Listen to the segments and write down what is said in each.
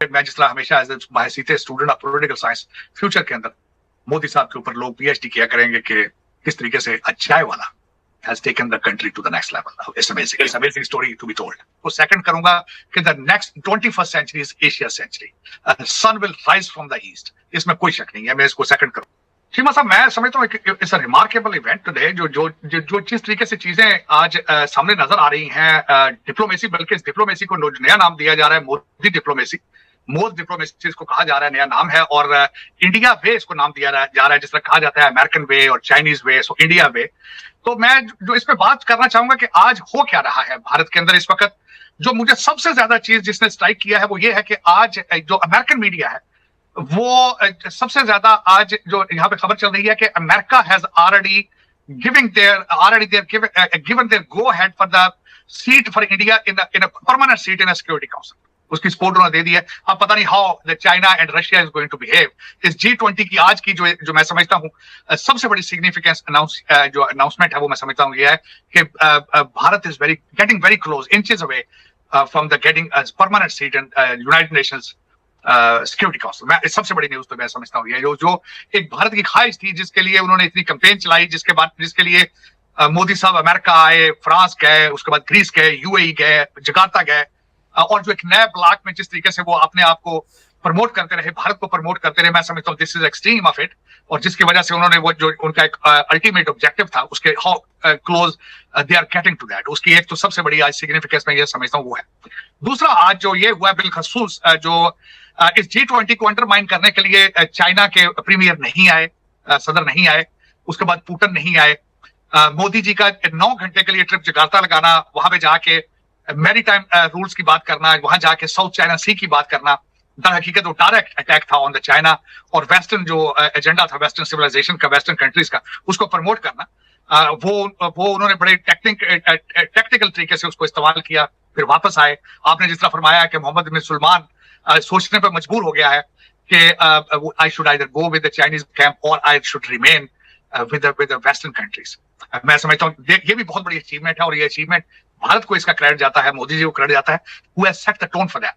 मैं जिस तरह हमेशा एज बायसीते student of political science future के अंदर मोदी साहब के ऊपर लोग पीएचडी किया करेंगे कि किस तरीके से a चाय वाला has taken the country to the next level. It's amazing. It's an amazing story to be told. तो second करूंगा कि the next 21st century is Asia century. Sun will rise from the east. इसमें कोई शक नहीं है. मैं इसको second करूँ. शीमा साहब, मैं समझता हूँ it's a remarkable event today, जो जिस तरीके से चीजें आज सामने नजर आ रही हैं, डिप्लोमेसी, बल्कि इस डिप्लोमेसी को नया नाम दिया जा रहा है मोदी डिप्लोमेसी। मोदी डिप्लोमेसी इसको कहा जा रहा है, नया नाम है, और इंडिया वे इसको नाम दिया जा रहा है, जिस तरह कहा जाता है अमेरिकन वे और चाइनीज वे, सो इंडिया वे। तो मैं जो इस पे बात करना चाहूंगा कि आज हो क्या रहा है भारत के अंदर इस वक्त। जो मुझे सबसे ज्यादा चीज जिसने स्ट्राइक किया है वो ये है कि आज जो अमेरिकन मीडिया है वो सबसे ज्यादा आज जो यहाँ पे खबर चल रही है कि America has already given their go ahead for the seat for India in a permanent seat in a security council. उसकी सपोर्ट उन्होंने दे दी है। अब पता नहीं how the China and Russia is going to behave. इस G20 की आज की जो मैं समझता हूँ सबसे बड़ी सिग्निफिकेंस जो अनाउंसमेंट है वो मैं समझता हूँ ये है कि Bharat is getting very close, inches away from the getting permanent seat in United Nations security council. मैं सबसे बड़ी न्यूज तो मैं समझता हूँ ये जो एक भारत की ख्वाहिश थी, जिसके लिए उन्होंने इतनी कैंपेन चलाई, जिसके लिए मोदी साहब अमेरिका आए, फ्रांस गए, उसके बाद ग्रीस गए, यूएई गए, जकार्ता गए, और जो एक नए ब्लॉक में जिस तरीके से वो अपने आप को प्रमोट करते रहे, भारत को प्रमोट करते रहे, मैं समझता हूँ this is extreme of it. और जिसकी वजह से उन्होंने वो जो उनका एक अल्टीमेट ऑब्जेक्टिव था, उसके how close they are getting to that, उसकी एक तो सबसे बड़ी आज सिग्निफिकेंस मैं ये समझता हूँ वो है। दूसरा, आज जो ये हुआ बिलखसूस जो इस G20 को अंडरमाइन करने के लिए चाइना के प्रीमियर नहीं आए, सदर नहीं आए, उसके बाद पुतिन नहीं आए, मोदी जी का 9 घंटे के लिए ट्रिप जकार्ता लगाना, वहां पे जाके मैरीटाइम रूल्स की बात करना, वहां जाके साउथ चाइना सी की बात करना, दर हकीकत वो डायरेक्ट अटैक था ऑन द चाइना, और वेस्टर्न जो एजेंडा था वेस्टर्न सिविलाइजेशन का, वेस्टर्न कंट्रीज का, उसको प्रमोट करना, वो उन्होंने बड़े टेक्निकल तरीके से उसको इस्तेमाल किया। फिर वापस आए। आपने जिस तरह फरमाया कि मोहम्मद बिन सुलेमान सोचने पर मजबूर हो गया है कि I should either go with the Chinese camp और I should remain with the western countries. मैं समझता हूँ ये भी बहुत बड़ी अचीवमेंट है, और ये अचीवमेंट भारत को इसका क्रेडिट जाता है, मोदी जी को क्रेडिट जाता है, who has set the tone for that।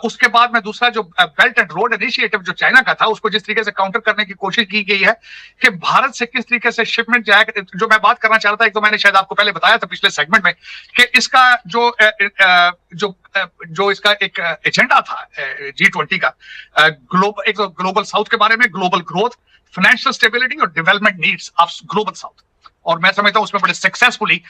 उसके बाद में दूसरा जो बेल्ट एंड रोड इनिशिएटिव जो चाइना का था, उसको जिस तरीके से काउंटर करने की कोशिश की गई है कि भारत से किस तरीके से शिपमेंट जाएगा, जो मैं बात करना चाह रहा था, एक तो मैंने शायद आपको पहले बताया था पिछले सेगमेंट में कि इसका जो इसका एक एजेंडा था G20 का, एक तो ग्लोबल साउथ के बारे में, ग्लोबल ग्रोथ, फाइनेंशियल स्टेबिलिटी और development needs of global south. और मैं समझता हूं उसमें बड़े सक्सेसफुली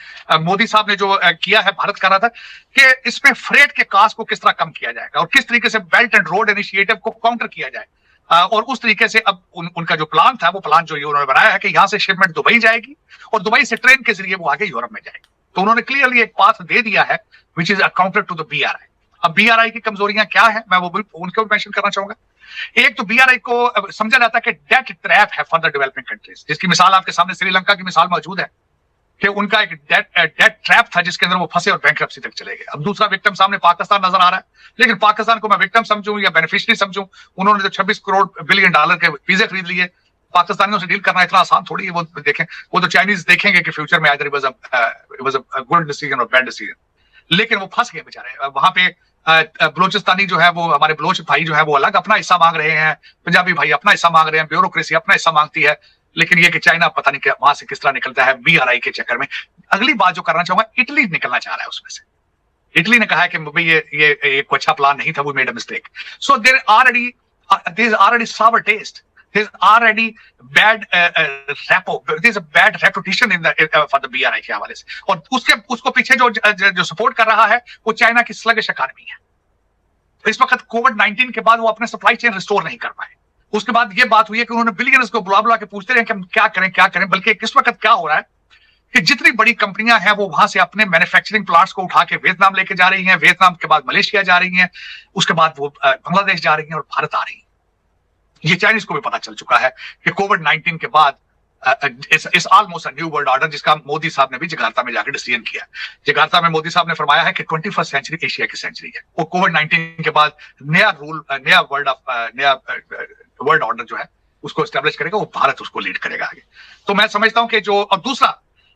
मोदी साहब ने जो किया है, भारत कर रहा था कि इसमें फ्रेट के कास्ट को किस तरह कम किया जाएगा और किस तरीके से बेल्ट एंड रोड इनिशिएटिव को काउंटर किया जाए। और उस तरीके से अब उनका जो प्लान था, वो प्लान जो ये उन्होंने बनाया है कि यहां से शिपमेंट दुबई जाएगी और दुबई से ट्रेन के जरिए वो आगे यूरोप में जाएगी। तो उन्होंने क्लियरली एक पाथ दे दिया है which is a counter to the BRI। अब BRI की कमजोरियां क्या है, मैं वो उनको भी मेंशन करना चाहूंगा। एक तो BRI को समझा जाता है कि डेट ट्रैप है फॉर द डेवलपिंग कंट्रीज, जिसकी मिसाल आपके सामने श्रीलंका की मिसाल मौजूद है कि उनका एक डेट ट्रैप था जिसके अंदर वो फंसे और बैंकरप्सी तक चले गए। अब दूसरा विक्टिम सामने पाकिस्तान नजर आ रहा है, लेकिन पाकिस्तान को मैं विक्टिम समझूं या बेनिफिशियरी समझूं, उन्होंने तो 26 करोड़ बिलियन डॉलर के वीजे खरीद लिए। पाकिस्तानियों से डील करना इतना आसान थोड़ी है। वो देखें, वो तो चाइनीज देखेंगे कि फ्यूचर में it was a good decision और बैड डिसीजन, लेकिन वो फंस गए बेचारे। वहां पे बलोचिस्तानी जो है, वो हमारे बलोच भाई जो है वो अलग अपना हिस्सा मांग रहे हैं, पंजाबी भाई अपना हिस्सा मांग रहे हैं, ब्यूरोक्रेसी अपना हिस्सा मांगती है, लेकिन ये कि चाइना पता नहीं वहां से किस तरह निकलता है BRI के चक्कर में। अगली बात जो करना चाहूंगा, इटली निकलना चाह रहा है उसमें से। इटली ने कहा है कि भाई ये एक अच्छा प्लान नहीं था, वो made a mistake. So there is already sour taste, there is already bad there is a bad reputation in the for the BRI के हवाले से। और उसको पीछे जो सपोर्ट कर रहा है वो चाइना की स्लगिश इकॉनमी है। इस वक्त कोविड-19 के बाद वो अपने सप्लाई चेन रिस्टोर नहीं कर पाए। उसके बाद ये बात हुई है कि उन्होंने बिलियनर्स को बुला के पूछते रहे कि हम क्या करें। बल्कि इस वक्त क्या हो रहा है कि जितनी बड़ी कंपनियां हैं वो वहां से अपने मैन्युफैक्चरिंग प्लांट्स को उठा के वियतनाम लेके जा रही हैं, वियतनाम के बाद मलेशिया जा रही हैं, उसके बाद वो बांग्लादेश जा रही हैं और भारत आ रही हैं। ये चाइनीज को भी पता चल चुका है कि कोविड-19 के बाद इस almost a new world order, जिसका मोदी साहब ने भी जकार्ता में जाकर डिसीजन किया। जकार्ता में मोदी साहब ने फरमाया है कि 21st सेंचुरी एशिया की सेंचुरी है। और कोविड-19 के बाद नया वर्ल्ड ऑर्डर जो है उसको एस्टेब्लिश करेगा, वो भारत उसको लीड करेगा आगे। तो मैं समझता हूं कि और दूसरा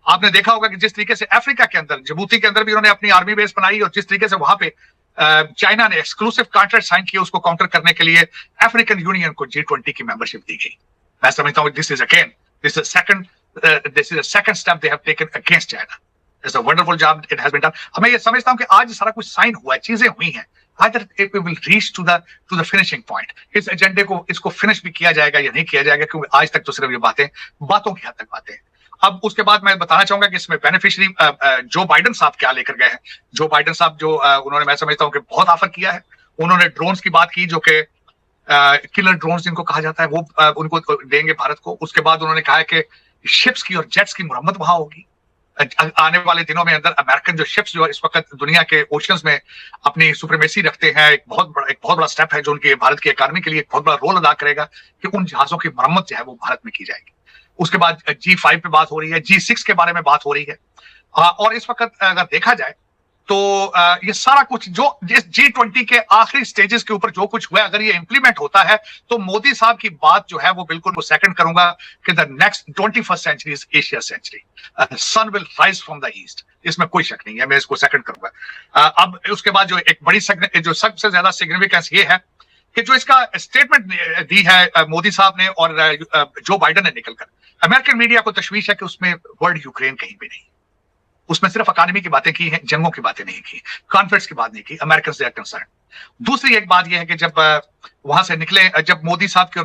आपने देखा होगा कि जिस तरीके से अफ्रीका के अंदर, जिबूती के अंदर भी उन्होंने अपनी आर्मी बेस बनाई, और जिस तरीके से वहां पे चाइना ने एक्सक्लूसिव कॉन्ट्रैक्ट साइन किया, उसको काउंटर करने के लिए अफ्रीकन यूनियन को G20 की मेंबरशिप दी गई। मैं समझता हूँ this is a second step they have taken against China. It's a wonderful job it has been done. मैं ये समझता हूँ कि आज सारा कुछ साइन हुआ है, चीजें हुई हैं, either it will reach to the finishing point। इस एजेंडे को इसको फिनिश भी किया जाएगा या नहीं किया जाएगा, क्योंकि आज तक तो सिर्फ ये बातों की हद तक बातें हैं। अब उसके बाद मैं बताना चाहूंगा कि इसमें बेनिफिशियरी जो बाइडेन साहब क्या लेकर गए हैं। जो बाइडेन साहब जो उन्होंने, मैं समझता हूँ कि बहुत ऑफर किया है। उन्होंने ड्रोन्स की बात की, जो कि किलर ड्रोन्स जिनको कहा जाता है, वो उनको देंगे भारत को। उसके बाद उन्होंने कहा है कि शिप्स की और जेट्स की मुरम्मत वहां होगी। आने वाले दिनों में अंदर अमेरिकन जो शिप्स जो इस वक्त दुनिया के ओशंस में अपनी सुप्रीमेसी रखते हैं, एक बहुत बड़ा स्टेप है जो उनके भारत की इकोनॉमी के लिए एक बहुत बड़ा रोल अदा करेगा कि उन जहाजों की मरम्मत जो है वो भारत में की जाएगी। उसके बाद G5 पे बात हो रही है, G6 के बारे में बात हो रही है। और इस वक्त अगर देखा जाए तो ये सारा कुछ जो जिस G20 के आखिरी स्टेजेस के ऊपर जो कुछ हुआ, अगर ये इंप्लीमेंट होता है तो मोदी साहब की बात जो है वो बिल्कुल वो सेकंड करूंगा कि the next 21st century is Asia century. Sun will rise from the east, इसमें कोई शक नहीं है, मैं इसको सेकंड करूंगा। अब उसके बाद जो एक बड़ी जो सबसे ज्यादा सिग्निफिकेंस ये है कि जो इसका स्टेटमेंट दी है मोदी साहब ने और जो बाइडेन ने निकलकर, अमेरिकन मीडिया को तशवीश है कि उसमें वर्ड यूक्रेन कहीं भी नहीं, उसमें सिर्फ अकादमी की बातें की हैं, जंगों की बातें नहीं की, कॉन्फ्लिक्ट्स की बात नहीं की, अमेरिकन से कंसर्न। दूसरी एक बात यह है कि जब वहां से निकले, जब मोदी साहब की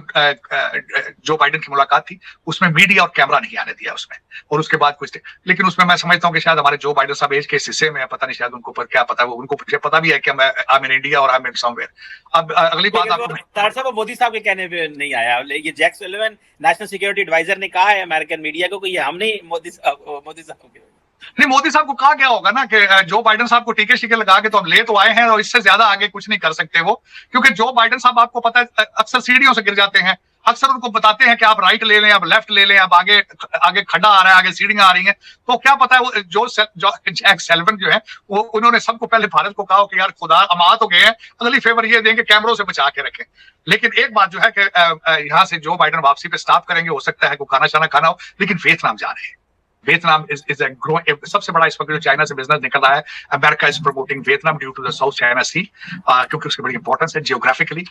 जो बाइडेन की मुलाकात थी, उसमें मीडिया और कैमरा नहीं आने दिया उसमें, और उसके बाद कुछ, लेकिन उसमें मैं समझता हूँ कि शायद हमारे जो बाइडेन साहब एज के इस हिस्से में, पता नहीं शायद उनको पर क्या पता, उनको पता भी है कि आई एम इन इंडिया और आई एम इन समवेयर। अब अगली बात आपको, मोदी साहब के कहने पे नहीं आया, ये Jack Sullivan national security adviser ने कहा है अमेरिकन मीडिया को कि ये हम नहीं, मोदी साहब के नहीं, मोदी साहब को कहा गया होगा ना कि जो बाइडेन साहब को टीके शीके लगा के तो हम ले तो आए हैं और इससे ज्यादा आगे कुछ नहीं कर सकते वो, क्योंकि जो बाइडेन साहब आपको पता है अक्सर सीढ़ियों से गिर जाते हैं। अक्सर उनको बताते हैं कि आप राइट ले लें, आप लेफ्ट ले लें, आप आगे खड्डा आ रहा है, आगे सीढ़ियां आ रही हैं, तो क्या पता है वो जो जैक सलिवन जो है वो, उन्होंने सबको पहले भारत को कहा कि यार खुदा हम आ तो गए हैं, अगली फेवर ये देंगे कैमरों से बचा के रखें। लेकिन एक बात जो है कि यहाँ से जो बाइडेन वापसी पे स्टॉप करेंगे, हो सकता है को खाना शाना खाना हो, लेकिन वियतनाम जा रहे हैं। वियतनाम इज अ ग्रोइंग, सबसे बड़ा इस वक्त जो चाइना से बिजनेस निकल रहा है, America is promoting Vietnam due to the South China Sea, क्योंकि उसकी बड़ी इंपॉर्टेंस है जियोग्राफिकली,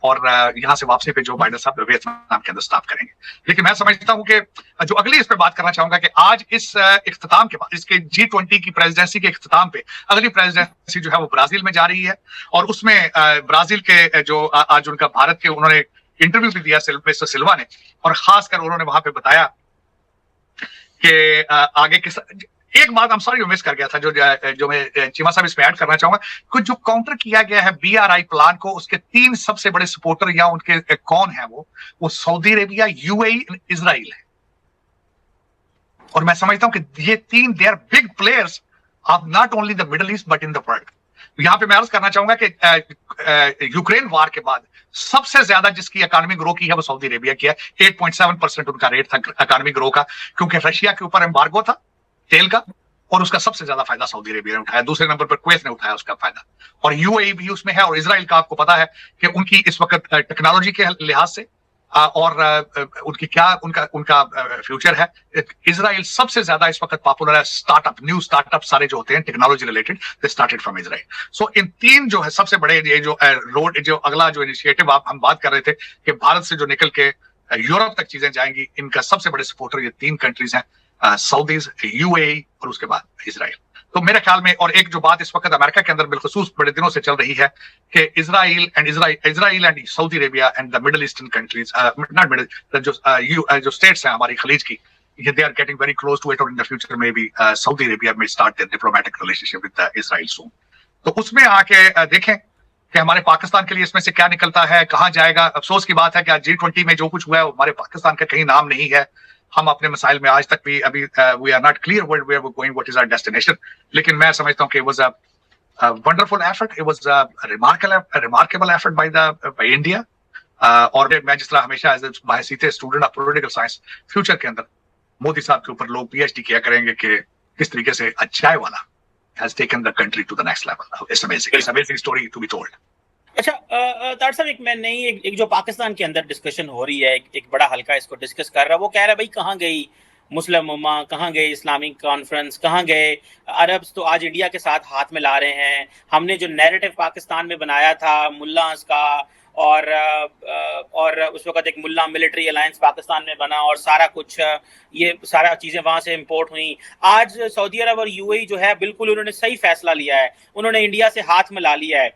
और यहाँ से वापसी पे जो बाइडेन साहब वियतनाम के अंदर स्टॉप करेंगे। लेकिन मैं समझता हूँ कि जो अगली इस पे बात करना चाहूंगा कि आज इस इख्तिताम के बाद, इसके G20 की प्रेसिडेंसी के इख्तिताम पे अगली प्रेसिडेंसी जो है वो ब्राजील में जा रही है, और उसमें ब्राजील के जो आज उनका भारत के, उन्होंने इंटरव्यू भी दिया मिस्टर सिल्वा ने, और खासकर उन्होंने वहां पे बताया कि आगे किस, एक बात I'm sorry मिस कर गया था, जो मैं चीमा साहब इसमें ऐड करना चाहूंगा, कुछ जो काउंटर किया गया है BRI प्लान को, उसके 3 सबसे बड़े सपोर्टर या उनके कौन है वो सऊदी अरेबिया, UAE, इजराइल है। और मैं समझता हूं कि ये 3 they are big players of not only the Middle East but in the world. यहाँ पे मैं अर्ज करना चाहूंगा कि यूक्रेन वार के बाद सबसे ज्यादा जिसकी इकोनॉमी ग्रो की है वो सऊदी अरेबिया की है। 8.7% उनका रेट था इकोनॉमी ग्रो का, क्योंकि रशिया के ऊपर एम्बार्गो था तेल का, और उसका सबसे ज्यादा फायदा सऊदी अरेबिया ने उठाया। दूसरे नंबर पर कुवैत ने उठाया उसका फायदा, और UAE भी उसमें है। और इसराइल का आपको पता है कि उनकी इस वक्त टेक्नोलॉजी के लिहाज से और उनकी क्या उनका फ्यूचर है। इजराइल सबसे ज्यादा इस वक्त पॉपुलर है, स्टार्टअप, न्यू स्टार्टअप सारे जो होते हैं technology related, they started from Israel. So in 3 जो है सबसे बड़े, ये जो रोड, जो अगला जो इनिशिएटिव हम बात कर रहे थे कि भारत से जो निकल के यूरोप तक चीजें जाएंगी, इनका सबसे बड़े सपोर्टर ये 3 कंट्रीज हैं, सऊदीज, UAE और उसके बाद इजराइल। तो मेरे ख्याल में, और एक जो बात इस वक्त अमेरिका के अंदर बिलखुसूस बड़े दिनों से चल रही है कि Israel and Saudi Arabia and the middle eastern countries, not middle, जो स्टेट्स हैं हमारी खलीज की, they are getting very close to it, or in the future maybe Saudi Arabia may start their diplomatic relationship with Israel soon. तो उसमें आके देखें कि हमारे पाकिस्तान के लिए इसमें से क्या निकलता है, कहाँ जाएगा। अफसोस की बात है कि आज G20 में जो कुछ हुआ है हमारे पाकिस्तान का कहीं नाम नहीं है। हम अपने मसाइल में आज तक भी अभी we are not clear where we are going, what is our destination. लेकिन मैं समझता हूँ कि it was a wonderful effort, it was a remarkable effort by India। और मैं जिस तरह हमेशा एज बायसीते student of political science, future के अंदर मोदी साहब के ऊपर लोग PhD किया करेंगे कि किस तरीके से चाय वाला has taken the country to the next level. It's amazing story to be told. अच्छा तार साहब, एक मैं नहीं, एक जो पाकिस्तान के अंदर डिस्कशन हो रही है, एक बड़ा हल्का इसको डिस्कस कर रहा है, वो कह रहा है भाई कहाँ गई मुस्लिम उम्मा, कहाँ गए इस्लामिक कॉन्फ्रेंस, कहाँ गए अरब्स, तो आज इंडिया के साथ हाथ मिला रहे हैं। हमने जो नैरेटिव पाकिस्तान में बनाया था मुल्लास का, और उस वक्त एक मुल्ला मिलिट्री अलायंस पाकिस्तान में बना, और सारा कुछ ये सारा चीज़ें वहाँ से इंपोर्ट हुई। आज सऊदी अरब और यूएई जो है बिल्कुल उन्होंने सही फैसला लिया है, उन्होंने इंडिया से हाथ मिला लिया है।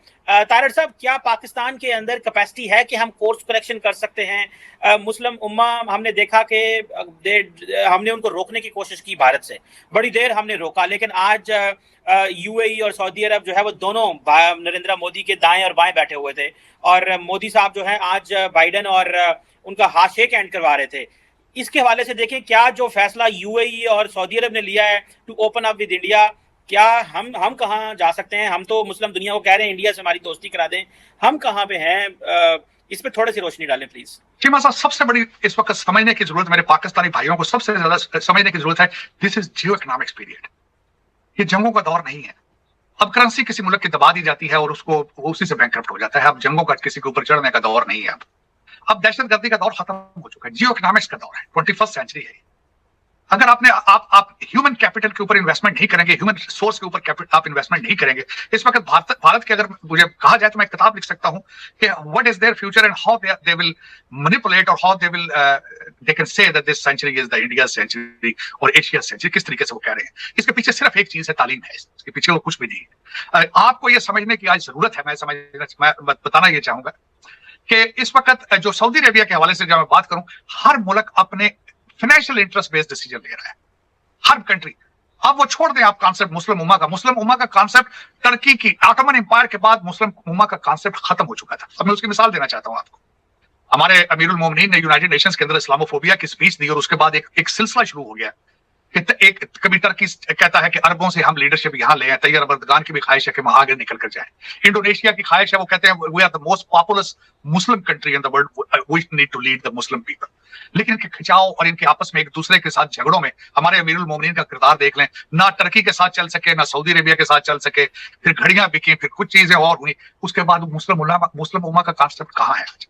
तारड़ साहब, क्या पाकिस्तान के अंदर कैपेसिटी है कि हम कोर्स करेक्शन कर सकते हैं? मुस्लिम उम्मा हमने देखा कि हमने उनको रोकने की कोशिश की, भारत से बड़ी देर हमने रोका, लेकिन आज यूएई और सऊदी अरब जो है वो दोनों नरेंद्र मोदी के दाएं और बाएं बैठे हुए थे, और मोदी साहब जो है आज बाइडन और उनका हाथ शेक हैंड करवा रहे थे। इसके हवाले से देखें, क्या जो फैसला यूएई और सऊदी अरब ने लिया है to open up with India, क्या हम कहाँ जा सकते हैं? हम तो मुस्लिम दुनिया को कह रहे हैं इंडिया से हमारी दोस्ती करा दें, हम कहाँ पे हैं? इस पे थोड़ी सी रोशनी डालें प्लीज। चीमा साहब, सबसे बड़ी इस वक्त समझने की जरूरत, मेरे पाकिस्तानी भाइयों को सबसे ज्यादा समझने की जरूरत है, this is Jio economics period. ये जंगों का दौर नहीं है। अब करेंसी किसी मुल्क की दबा दी जाती है और उसको उसी से बैंकरप्ट हो जाता है। अब जंगों का किसी के ऊपर चढ़ने का दौर नहीं है। अब दहशतगर्दी का दौर खत्म हो चुका है, जियो इकोनॉमिक्स का दौर है, 21st सेंचुरी है। अगर आप ह्यूमन कैपिटल के ऊपर इन्वेस्टमेंट नहीं करेंगे, ह्यूमन रिसोर्स के ऊपर आप इन्वेस्टमेंट नहीं करेंगे, इस वक्त भारत के, अगर मुझे कहा जाए तो मैं एक किताब लिख सकता हूं कि what is their future and how they will manipulate और how they can say that this century is the India century और एशिया सेंचुरी, किस तरीके से वो कह रहे हैं। इसके पीछे सिर्फ एक चीज है, तालीम है, इसके पीछे वो कुछ भी नहीं है। आपको ये समझने की आज जरूरत है। मैं बताना ये चाहूंगा कि इस वक्त जो सऊदी अरेबिया के हवाले से जब मैं बात करूं, हर मुल्क अपने फाइनेंशियल इंटरेस्ट बेस्ड डिसीजन ले रहा है, हर कंट्री। अब वो छोड़ दें आप कॉन्सेप्ट मुस्लिम उम्मा का कॉन्सेप्ट टर्की की ऑटोमन एम्पायर के बाद मुस्लिम उम्मा का कॉन्सेप्ट खत्म हो चुका था। अब मैं उसकी मिसाल देना चाहता हूं आपको। हमारे अमीरुल मोमिनीन ने यूनाइटेड नेशंस के अंदर इस्लामोफोबिया की स्पीच दी और उसके बाद एक सिलसिला शुरू हो गया। एक कभी टर्की कहता है कि अरबों से हम लीडरशिप यहां ले आए, तैयब अर्दगान की भी ख्वाहिश है कि वहां आगे निकल कर जाए। इंडोनेशिया की ख्वाहिश है, वो कहते हैं we are the most populous Muslim country in the world, we need to lead the Muslim people. लेकिन इनके खिंचाव और इनके आपस में एक दूसरे के साथ झगड़ों में हमारे अमीरुल मोमिनीन का किरदार देख लें। ना टर्की के साथ चल सके, ना सऊदी अरेबिया के साथ चल सके, फिर घड़ियां बिकी, फिर कुछ चीजें और हुई, उसके बाद मुस्लिम उम्मा का कॉन्सेप्ट कहां है आज?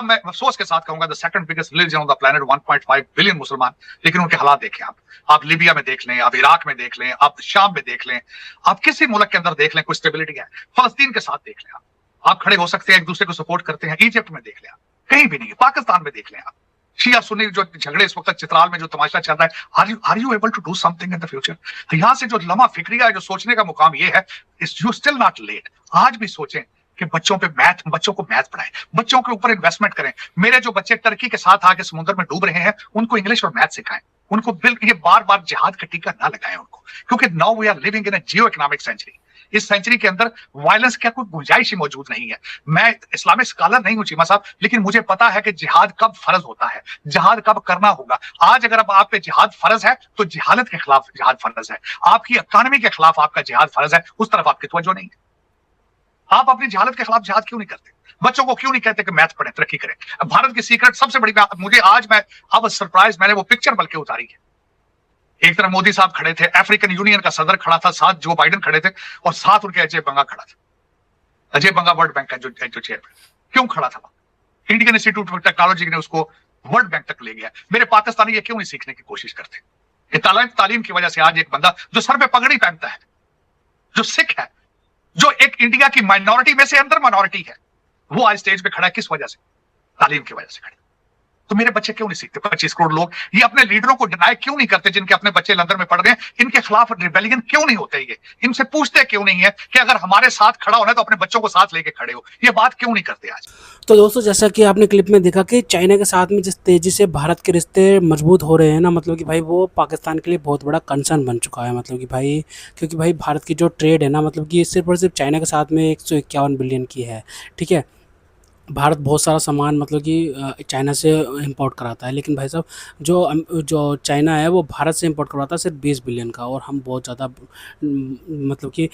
मैं अफसोस के साथ कहूंगा the second biggest religion on the planet, 1.5 billion मुसलमान, लेकिन उनके हालात देखें आप लीबिया में देख लें, आप इराक में देख लें, आप शाम में देख लें, आप किसी मुल्क के अंदर देख लें, कोई स्टेबिलिटी है? फलस्तीन के साथ देख लें, आप खड़े हो सकते हैं, एक दूसरे को सपोर्ट करते हैं। इजिप्ट में देख लें, कहीं भी नहीं है। पाकिस्तान में देख लें आप, शिया सुन्नी जो झगड़े इस वक्त चित्राल में जो तमाशा चल रहा है, are you able to do something in the future? तो यहां से जो लम्हा फिक्रिया है, जो सोचने का मुकाम ये है, is you still not let. आज भी सोचें कि बच्चों को मैथ पढ़ाएं, बच्चों के ऊपर इन्वेस्टमेंट करें। मेरे जो बच्चे टर्की के साथ आके समुद्र में डूब रहे हैं, उनको इंग्लिश और मैथ सिखाएं। उनको ये बार बार जिहाद का टीका ना लगाएं उनको, क्योंकि now we are living in a geo economic century. इस सेंचुरी के अंदर वायलेंस का कोई गुंजाइश ही मौजूद नहीं है। मैं इस्लामिक स्कॉलर नहीं हूं चीमा साहब, लेकिन मुझे पता है कि जिहाद कब फर्ज होता है, जिहाद कब करना होगा। आज अगर अब आप पे जिहाद फर्ज है तो जिहालत के खिलाफ जिहाद फर्ज है, आपकी इकॉनमी के खिलाफ आपका जिहाद फर्ज है, उस तरफ आपकी तवज्जो नहीं है। आप अपनी जहालत के खिलाफ जिहाद क्यों नहीं करते? बच्चों को क्यों नहीं कहते कि मैथ पढ़ें, तरक्की करें? भारत की सीक्रेट सबसे बड़ी बात मुझे आज अब सरप्राइज, मैंने वो पिक्चर बल्कि उतारी है। एक तरफ मोदी साहब खड़े थे, अफ्रीकन यूनियन का सदर खड़ा था, साथ जो बाइडन खड़े थे, और साथ उनके अजय बंगा खड़ा था। अजय बंगा वर्ल्ड बैंक का जो चेयरमैन, क्यों खड़ा था? इंडियन इंस्टीट्यूट ऑफ टेक्नोलॉजी ने उसको वर्ल्ड बैंक तक ले गया। मेरे पाकिस्तानी ये क्यों नहीं सीखने की कोशिश करते कि तालीम की वजह से आज एक बंदा जो सर पे पगड़ी पहनता है, जो सिख है, जो एक इंडिया की माइनॉरिटी में से अंदर माइनॉरिटी है, वो आज स्टेज पे खड़ा है, किस वजह से? तालीम की वजह से खड़े। तो मेरे बच्चे क्यों नहीं सीखते? 25 करोड़ लोग ये अपने लीडरों को डिनाई क्यों नहीं करते, जिनके अपने बच्चे लंदन में पढ़ रहे हैं? इनके खिलाफ रिबेलियन क्यों नहीं होते? ये इनसे पूछते क्यों नहीं है कि अगर हमारे साथ खड़ा होना है तो अपने बच्चों को साथ लेके खड़े हो? ये बात क्यों नहीं करते आज? तो दोस्तों, जैसा कि आपने क्लिप में देखा कि चाइना के साथ में जिस तेज़ी से भारत के रिश्ते मजबूत हो रहे हैं ना, मतलब कि भाई वो पाकिस्तान के लिए बहुत बड़ा कंसर्न बन चुका है। मतलब कि भाई, क्योंकि भाई भारत की जो ट्रेड है ना, मतलब कि सिर्फ और सिर्फ चाइना के साथ में 151 बिलियन की है, ठीक है। भारत बहुत सारा सामान मतलब कि चाइना से इंपोर्ट कराता है, लेकिन भाई साहब जो चाइना है वो भारत से इंपोर्ट करवाता है सिर्फ 20 बिलियन का, और हम बहुत ज़्यादा मतलब कि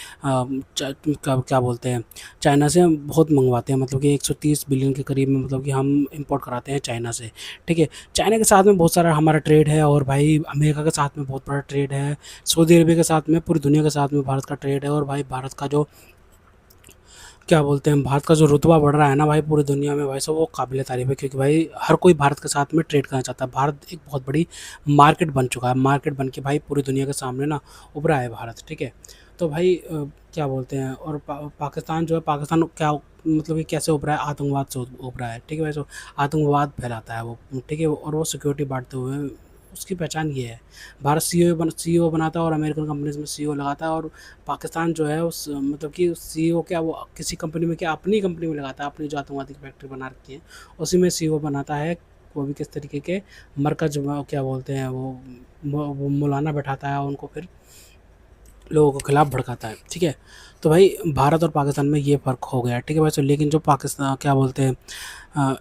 क्या बोलते हैं, चाइना से बहुत मंगवाते हैं। मतलब कि 130 बिलियन के करीब में मतलब कि हम इंपोर्ट कराते हैं चाइना से, ठीक है। चाइना के साथ में बहुत सारा हमारा ट्रेड है, और भाई अमेरिका के साथ में बहुत बड़ा ट्रेड है, सऊदी अरबिया के साथ में, पूरी दुनिया के साथ में भारत का ट्रेड है। और भाई भारत का जो क्या बोलते हैं, भारत का जो रुतबा बढ़ रहा है ना भाई पूरी दुनिया में भाई साहब, वो काबिल तारीफ़ है, क्योंकि भाई हर कोई भारत के साथ में ट्रेड करना चाहता है। भारत एक बहुत बड़ी मार्केट बन चुका है, मार्केट बन के भाई पूरी दुनिया के सामने ना उभरा है भारत, ठीक है। तो भाई क्या बोलते हैं, और पाकिस्तान जो है, पाकिस्तान क्या मतलब कि कैसे उभरा है, आतंकवाद से उभरा है, ठीक है भाई। सो आतंकवाद फैलाता है वो, ठीक है, और वो सिक्योरिटी बांटते हुए उसकी पहचान ये है। भारत सीईओ बनाता है और अमेरिकन कंपनीज में सीईओ लगाता है, और पाकिस्तान जो है उस मतलब कि सीईओ क्या वो किसी कंपनी में क्या अपनी कंपनी में लगाता है, अपनी जो आतंकवादी की फैक्ट्री बना रखी है उसी में सीईओ बनाता है। वो भी किस तरीके के मरकज क्या बोलते हैं वो मौलाना बैठाता है, उनको फिर लोगों के खिलाफ भड़काता है, ठीक है। तो भाई भारत और पाकिस्तान में ये फ़र्क हो गया है, ठीक है भाई। तो लेकिन जो पाकिस्तान क्या बोलते हैं अ,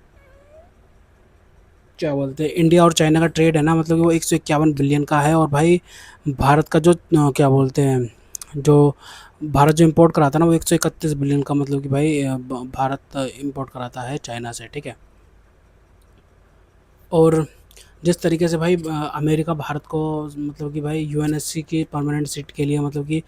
क्या बोलते हैं, इंडिया और चाइना का ट्रेड है ना, मतलब कि वो 151 बिलियन का है। और भाई भारत का जो क्या बोलते हैं, जो भारत जो इंपोर्ट कराता है ना वो 131 बिलियन का, मतलब कि भाई भारत इंपोर्ट कराता है चाइना से, ठीक है। और जिस तरीके से भाई अमेरिका भारत को मतलब कि भाई यूएनएससी की परमानेंट सीट के लिए मतलब कि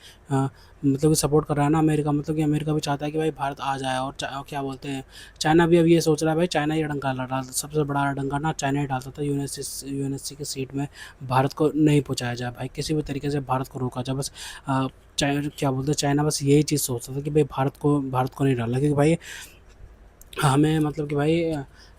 सपोर्ट कर रहा है ना अमेरिका, मतलब कि अमेरिका भी चाहता है कि भाई भारत आ जाए। और क्या बोलते हैं, चाइना भी अब ये सोच रहा है भाई, चाइना ये डंका डालता, सबसे बड़ा डंका ना चाइना ही डालता था, यूएनएससी की सीट में भारत को नहीं पहुँचाया जाए भाई, किसी भी तरीके से भारत को रोका जाए। बस चाइना क्या बोलते हैं, चाइना बस यही चीज़ सोचता था कि भाई भारत को नहीं डालना, क्योंकि भाई हमें मतलब कि भाई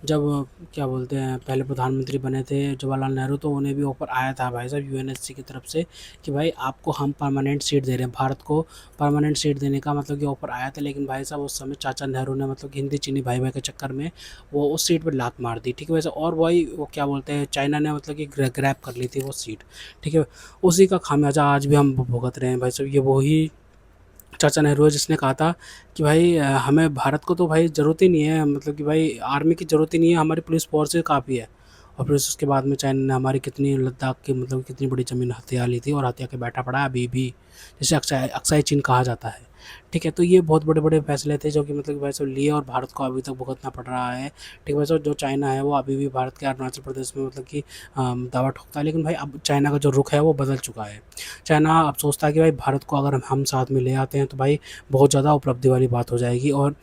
जब क्या बोलते हैं पहले प्रधानमंत्री बने थे जवाहरलाल नेहरू, तो उन्हें भी ऑफ़र आया था भाई साहब यूएनएससी की तरफ से कि भाई आपको हम परमानेंट सीट दे रहे हैं, भारत को परमानेंट सीट देने का मतलब कि ऑफ़र आया था। लेकिन भाई साहब उस समय चाचा नेहरू ने मतलब कि हिंदी चीनी भाई भाई के चक्कर में वो उस सीट पर लात मार दी, ठीक है वैसे। और वही वो क्या बोलते हैं, चाइना ने मतलब कि ग्रैब कर ली थी वो सीट, ठीक है। उसी का खामियाजा आज भी हम भुगत रहे हैं भाई साहब। ये वही चाचा नेहरू है जिसने कहा था कि भाई हमें भारत को तो भाई ज़रूरत ही नहीं है, मतलब कि भाई आर्मी की ज़रूरत ही नहीं है, हमारी पुलिस फोर्स काफ़ी है। और फिर उसके बाद में चाइना ने हमारी कितनी लद्दाख की मतलब कितनी बड़ी ज़मीन हथिया ली थी, और हथिया के बैठा पड़ा है अभी भी, जिसे अक्साई चीन कहा जाता है, ठीक है। तो ये बहुत बड़े-बड़े फैसले थे जो कि मतलब कि भाई साहब लिए, और भारत को अभी तक भुगतना पड़ रहा है, ठीक है भाई साहब। जो चाइना है वो अभी भी भारत के अरुणाचल प्रदेश में मतलब कि दावा ठोकता है, लेकिन भाई अब चाइना का जो रुख है वो बदल चुका है। चाइना अब सोचता है कि भाई भारत को अगर हम साथ में ले आते हैं तो भाई बहुत ज़्यादा उपलब्धि वाली बात हो जाएगी, और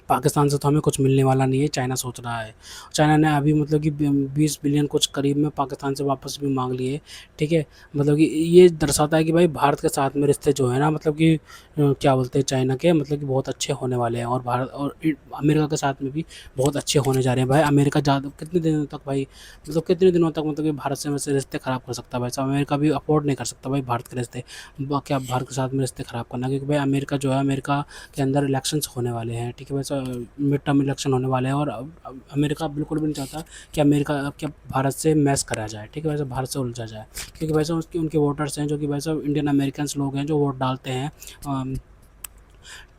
पाकिस्तान से तो हमें कुछ मिलने वाला नहीं है, चाइना सोच रहा है। चाइना ने अभी मतलब कि 20 बिलियन कुछ करीब में पाकिस्तान से वापस भी मांग लिए, ठीक है। मतलब कि ये दर्शाता है कि भाई भारत के साथ में रिश्ते जो है ना, मतलब कि क्या बोलते हैं चाइना के, मतलब कि बहुत अच्छे होने वाले हैं, और भारत और अमेरिका के साथ में भी बहुत अच्छे होने जा रहे हैं भाई। अमेरिका ज़्यादा कितने दिनों तक भाई, मतलब कितने दिनों तक मतलब कि भारत से वैसे रिश्ते ख़राब कर सकता है भाई साहब। अमेरिका भी अफोर्ड नहीं कर सकता भाई भारत के रिश्ते क्या भारत के साथ में रिश्ते ख़राब करना, क्योंकि भाई अमेरिका जो है, अमेरिका के अंदर इलेक्शंस होने वाले हैं, ठीक है। वैसे मिड टर्म इलेक्शन होने वाले हैं, और अब अमेरिका बिल्कुल भी नहीं चाहता कि अमेरिका क्या भारत से मैच करा जाए, ठीक है। वैसे भारत से उलझा जाए, क्योंकि वैसे उसकी उनके वोटर्स हैं जो कि वैसे इंडियन अमेरिकन्स लोग हैं जो वोट डालते हैं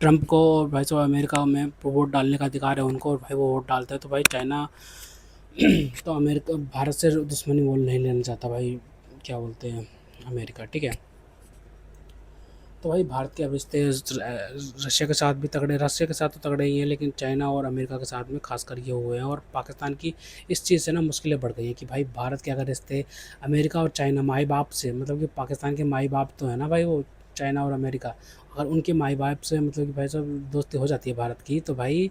ट्रंप को, और भाई साहब अमेरिका में वोट डालने का अधिकार है उनको, और भाई वो वोट डालते हैं। तो भाई चाइना तो अमेरिका भारत से दुश्मनी मोल नहीं लेना चाहता भाई, क्या बोलते हैं अमेरिका, ठीक है। तो भाई भारत के अब रिश्ते रशिया के साथ भी तगड़े, रशिया के साथ तो तगड़े ही हैं, लेकिन चाइना और अमेरिका के साथ में खासकर ये हुए हैं। और पाकिस्तान की इस चीज़ से ना मुश्किलें बढ़ गई हैं कि भाई भारत के अगर रिश्ते अमेरिका और चाइना माई बाप से, मतलब कि पाकिस्तान के माई बाप तो है ना भाई वो चाइना और अमेरिका, अगर उनके माई बाप से मतलब कि भाई साहब दोस्ती हो जाती है भारत की, तो भाई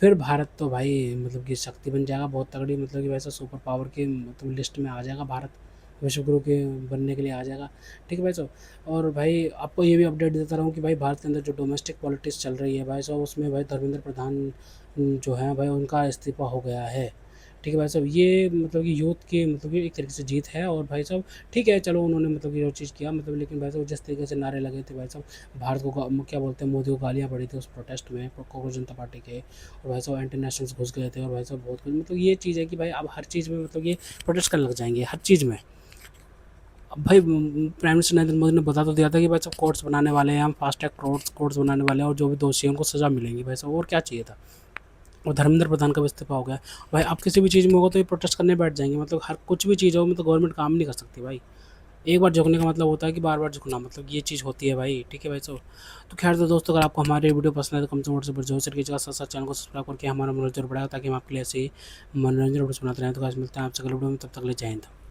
फिर भारत तो भाई मतलब कि शक्ति बन जाएगा बहुत तगड़ी, मतलब कि वैसा सुपर पावर की मतलब लिस्ट में आ जाएगा भारत, विश्व गुरु के बनने के लिए आ जाएगा, ठीक है भाई साहब। और भाई आपको ये भी अपडेट देता रहूँ कि भाई भारत के अंदर जो डोमेस्टिक पॉलिटिक्स चल रही है भाई साहब, उसमें भाई धर्मेंद्र प्रधान जो है भाई उनका इस्तीफ़ा हो गया है, ठीक है भाई साहब। ये मतलब कि यूथ की मतलब कि एक तरीके से जीत है, और भाई साहब ठीक है चलो उन्होंने मतलब कि जो चीज़ किया मतलब, लेकिन भाई साहब जिस तरीके से नारे लगे थे भाई साहब भारत को क्या बोलते हैं मोदी को गालियाँ पड़ी थी उस प्रोटेस्ट में कांग्रेस जनता पार्टी के, और भाई साहब एंटी नेशनल्स घुस गए थे, और भाई साहब बहुत कुछ मतलब ये चीज़ है कि भाई अब हर चीज़ में मतलब ये प्रोटेस्ट करने लग जाएंगे हर चीज़ में। अब भाई प्राइम मिनिस्टर नरेंद्र मोदी ने बता तो दिया था कि भाई सब कोर्ट्स बनाने वाले हैं हम, फास्ट ट्रैक कोर्ट्स बनाने वाले हैं, और जो भी दोषी हैं उनको सज़ा मिलेंगी भाई साहब, और क्या चाहिए था। और धर्मेंद्र प्रधान का भी इस्तीफा हो गया भाई। अब किसी भी चीज़ में होगा तो ये प्रोटेस्ट करने बैठ जाएंगे, मतलब हर कुछ भी चीज़ हो मतलब गवर्नमेंट काम नहीं कर सकती भाई। एक बार झुकने का मतलब होता है कि बार बार झुकना, मतलब ये चीज़ होती है भाई, ठीक है भाई साहब। तो खैर तो दोस्तों अगर आपको हमारे वीडियो पसंद है तो कम से कम से जोर से कीजिएगा, साथ साथ चैनल को सब्सक्राइब करके हमारा मनोरंजन बढ़ाएगा, ताकि हम आपके लिए ऐसे ही मनोरंजन वीडियोस बनाते रहें। तो आज मिलते हैं आपसे अगले वीडियो में, तब तक ले जय हिंद।